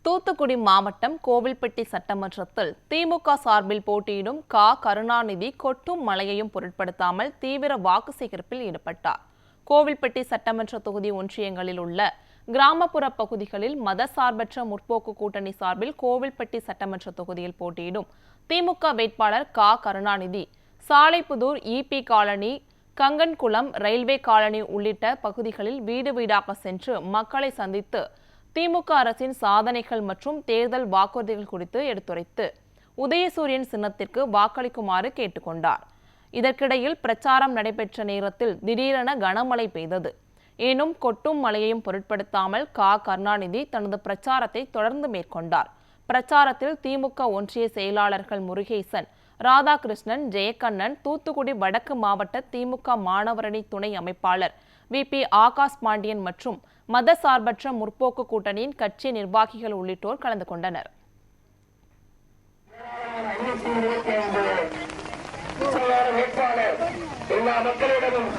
தூத்துக்குடி மாவட்டம் கோவில்பட்டி சட்டமன்றத்தில் திமுக சார்பில் போட்டியிடும் கருணாநிதி கொட்டும் மழையையும் பொருட்படுத்தாமல் தீவிர வாக்கு சேகரிப்பில் ஈடுபட்டார். கோவில்பட்டி சட்டமன்ற தொகுதி ஒன்றியங்களில் உள்ள கிராமப்புற பகுதிகளில் மதசார்பற்ற முற்போக்கு கூட்டணி சார்பில் கோவில்பட்டி சட்டமன்ற தொகுதியில் போட்டியிடும் திமுக வேட்பாளர் Karunanidhi Salaipudhur EB colony, Kangankulam, railway colony உள்ளிட்ட பகுதிகளில் வீடு வீடாக சென்று மக்களை சந்தித்து திமுக அரசின் சாதனைகள் மற்றும் தேர்தல் வாக்குறுதிகள் குறித்து எடுத்துரைத்து உதயசூரியன் சின்னத்திற்கு வாக்களிக்குமாறு கேட்டுக்கொண்டார். இதற்கிடையில் பிரச்சாரம் நடைபெற்ற நேரத்தில் திடீரென கனமழை பெய்தது. எனினும் கொட்டும் மழையையும் பொருட்படுத்தாமல் கருணாநிதி தனது பிரச்சாரத்தை தொடர்ந்து மேற்கொண்டார். பிரச்சாரத்தில் திமுக ஒன்றிய செயலாளர்கள் முருகேசன், ராதாகிருஷ்ணன், ஜெயக்கண்ணன், தூத்துக்குடி வடக்கு மாவட்ட திமுக மாணவரணி துணை அமைப்பாளர் VP ஆகாஷ் பாண்டியன் மற்றும் மதசார்பற்ற முற்போக்கு கூட்டணியின் கட்சி நிர்வாகிகள் உள்ளிட்டோர் கலந்து கொண்டனர். எல்லா மக்களிடமும்